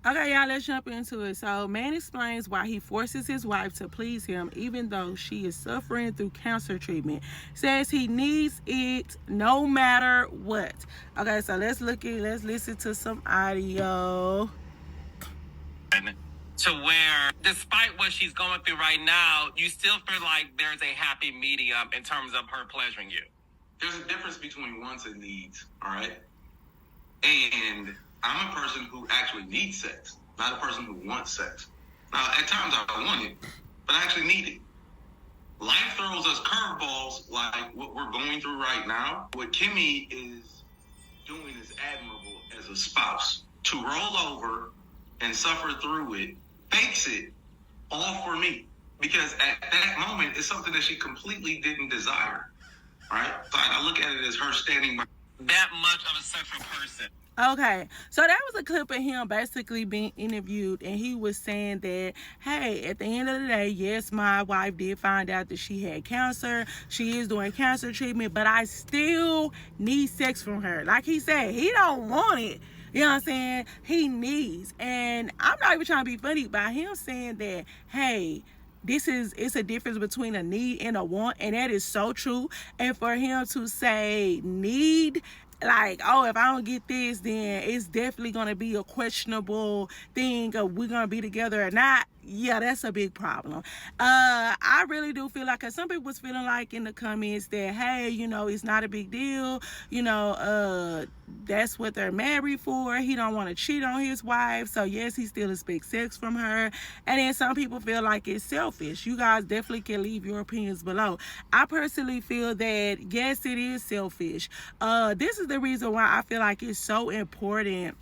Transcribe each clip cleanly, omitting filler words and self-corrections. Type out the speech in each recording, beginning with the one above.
Okay, y'all, let's jump into it. So, man explains why he forces his wife to please him even though she is suffering through cancer treatment. Says he needs it no matter what. Okay, so let's listen to some audio. To where, despite what she's going through right now, you still feel like there's a happy medium in terms of her pleasuring you. There's a difference between wants and needs, all right? And I'm a person who actually needs sex, not a person who wants sex. Now, at times I want it, but I actually need it. Life throws us curveballs like what we're going through right now. What Kimmy is doing is admirable as a spouse. To roll over and suffer through it, fakes it, all for me. Because at that moment, it's something that she completely didn't desire. Right? So I look at it as her standing by. That much of a sexual person. Okay, so that was a clip of him basically being interviewed, and he was saying that, hey, at the end of the day, yes, my wife did find out that she had cancer. She is doing cancer treatment, but I still need sex from her. Like he said, he don't want it. You know what I'm saying? He needs. And I'm not even trying to be funny by him saying that, hey, it's a difference between a need and a want, and that is so true. And for him to say need, like, oh, if I don't get this, then it's definitely going to be a questionable thing of we're going to be together or not. Yeah, that's a big problem. I really do feel like, cause some people was feeling like in the comments that, hey, you know, it's not a big deal. You know, that's what they're married for. He don't want to cheat on his wife. So yes, he still expects sex from her. And then some people feel like it's selfish. You guys definitely can leave your opinions below. I personally feel that, yes, it is selfish. This is the reason why I feel like it's so important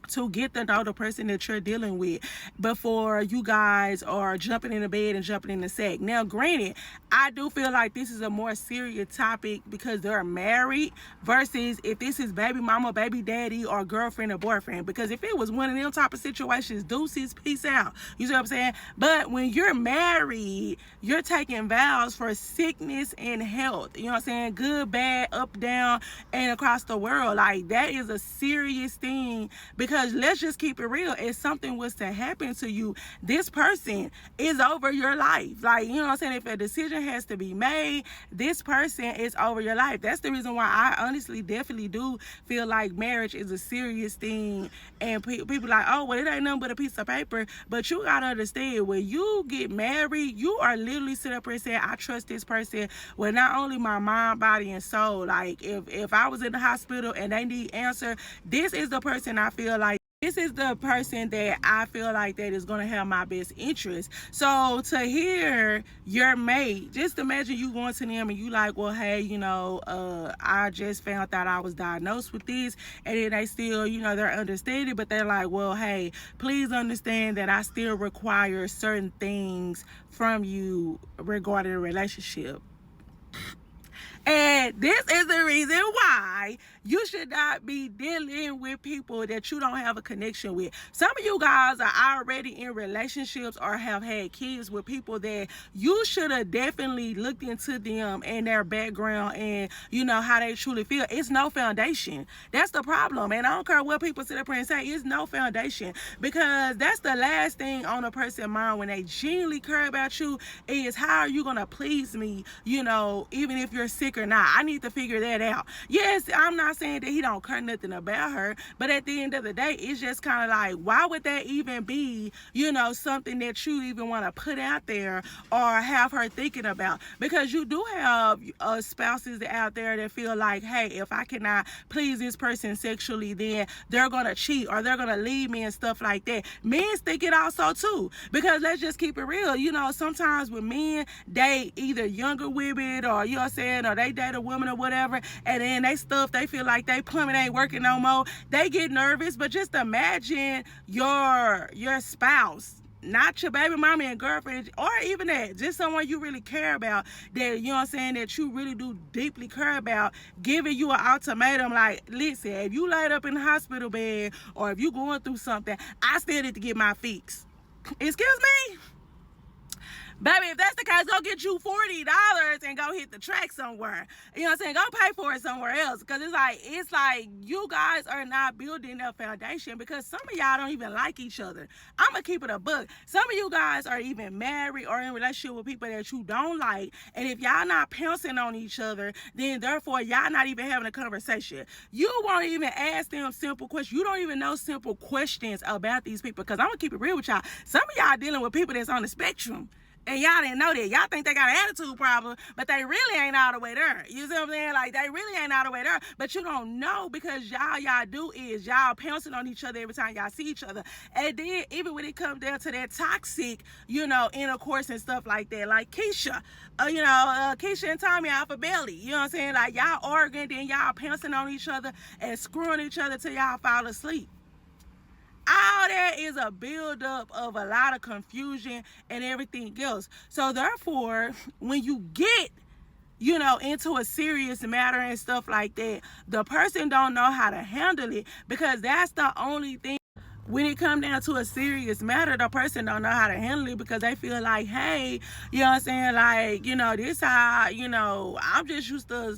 to get to know the person that you're dealing with before you guys are jumping in the bed and jumping in the sack. Now, granted, I do feel like this is a more serious topic because they're married versus if this is baby mama, baby daddy, or girlfriend or boyfriend. Because if it was one of them type of situations, deuces, peace out. You see what I'm saying? But when you're married, you're taking vows for sickness and health. You know what I'm saying? Good, bad, up, down, and across the world. Like, that is a serious thing because let's just keep it real. If something was to happen to you, this person is over your life. Like, you know what I'm saying? If a decision has to be made, this person is over your life. That's the reason why I honestly definitely do feel like marriage is a serious thing. And people like, oh, well, it ain't nothing but a piece of paper. But you gotta understand, when you get married, you are literally sitting up here saying, I trust this person with not only my mind, body, and soul. Like, if I was in the hospital and they need answer, this is the person I feel like. This is the person that I feel like that is going to have my best interest. So to hear your mate, just imagine you going to them and you like, well, hey, you know, I just found out I was diagnosed with this. And then they still, you know, they're understanding, but they're like, well, hey, please understand that I still require certain things from you regarding a relationship. And this is the reason why you should not be dealing with people that you don't have a connection with. Some of you guys are already in relationships or have had kids with people that you should have definitely looked into them and their background and, you know, how they truly feel. It's no foundation. That's the problem. And I don't care what people sit up here and say, it's no foundation. Because that's the last thing on a person's mind when they genuinely care about you is, how are you going to please me, you know, even if you're sick or not. I need to figure that out. Yes, I'm not saying that he don't care nothing about her, but at the end of the day, it's just kind of like, why would that even be, you know, something that you even want to put out there or have her thinking about? Because you do have spouses out there that feel like, hey, if I cannot please this person sexually, then they're gonna cheat or they're gonna leave me and stuff like that. Men think it also too, because let's just keep it real. You know, sometimes when men date either younger women or, you know what I'm saying, or they date a woman or whatever, and then they feel like they plumbing ain't working no more, they get nervous. But just imagine your spouse, not your baby mama and girlfriend, or even that, just someone you really care about, that, you know what I'm saying, that you really do deeply care about, giving you an ultimatum like, listen, if you laid up in the hospital bed or if you going through something, I still need to get my fix. Excuse me? Baby, if that's the case, go get you $40 and go hit the track somewhere. You know what I'm saying? Go pay for it somewhere else. Because it's like you guys are not building a foundation, because some of y'all don't even like each other. I'm going to keep it a book. Some of you guys are even married or in relationship with people that you don't like. And if y'all not pouncing on each other, then therefore y'all not even having a conversation. You won't even ask them simple questions. You don't even know simple questions about these people. Because I'm going to keep it real with y'all. Some of y'all dealing with people that's on the spectrum. And y'all didn't know that. Y'all think they got an attitude problem, but they really ain't all the way there. You see what I'm saying? Like, they really ain't all the way there. But you don't know, because y'all do is y'all pouncing on each other every time y'all see each other. And then even when it comes down to that toxic, intercourse and stuff like that, like Keisha, Keisha and Tommy out for belly. You know what I'm saying? Like, y'all arguing, then y'all pouncing on each other and screwing each other till y'all fall asleep. All that is a buildup of a lot of confusion and everything else. So therefore, when you get, into a serious matter and stuff like that, the person don't know how to handle it, because that's the only thing. When it come down to a serious matter, the person don't know how to handle it, because they feel like, hey, you know what I'm saying? Like, this how, I'm just used to,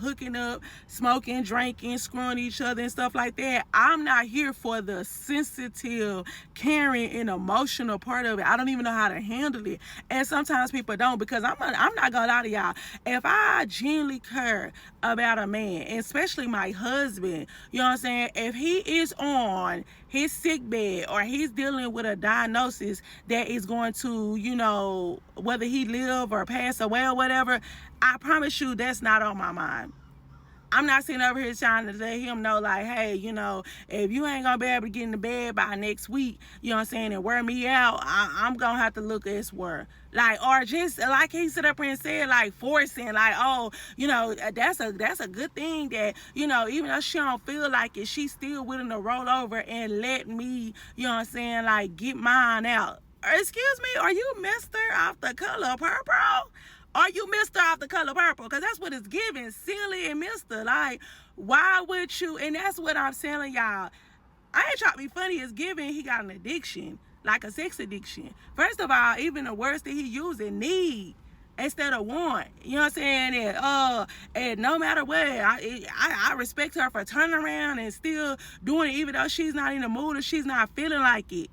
hooking up, smoking, drinking, screwing each other and stuff like that. I'm not here for the sensitive, caring, and emotional part of it. I don't even know how to handle it. And sometimes people don't, because I'm not gonna lie to y'all. If I genuinely care about a man, especially my husband, you know what I'm saying? If he is on his sick bed or he's dealing with a diagnosis that is going to, whether he live or pass away or whatever, I promise you that's not on my mind. I'm not sitting over here trying to let him know, like, hey, if you ain't gonna be able to get in the bed by next week, you know what I'm saying, and wear me out, I'm gonna have to look elsewhere. Like, or just like he stood up and said, like, forcing, like, oh, that's a good thing that, even though she don't feel like it, she's still willing to roll over and let me, you know what I'm saying, like, get mine out. Excuse me, are you Mr. off the color purple? Are you Mr. off the color purple? Because that's what it's giving, silly and Mr. Like, why would you? And that's what I'm telling y'all. I ain't trying to be funny. It's giving he got an addiction, like a sex addiction. First of all, even the words that he using, need instead of want. You know what I'm saying? And no matter what, I respect her for turning around and still doing it, even though she's not in the mood or she's not feeling like it.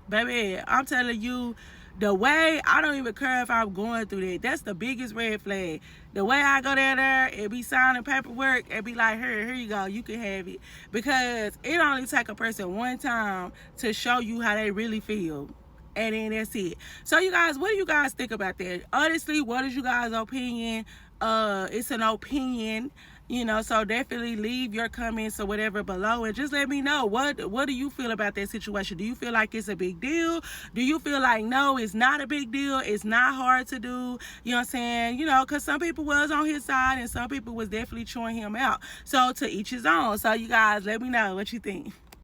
Baby, I'm telling you, the way, I don't even care if I'm going through that. That's the biggest red flag. The way I go down there and be signing paperwork and be like, here you go, you can have it. Because it only take a person one time to show you how they really feel. And then that's it. So you guys, what do you guys think about that? Honestly, what is you guys' opinion? It's an opinion. So definitely leave your comments or whatever below and just let me know, what do you feel about that situation? Do you feel like it's a big deal? Do you feel like, no, it's not a big deal, it's not hard to do? You know what I'm saying? Because some people was on his side and some people was definitely chewing him out. So to each his own. So you guys, let me know what you think.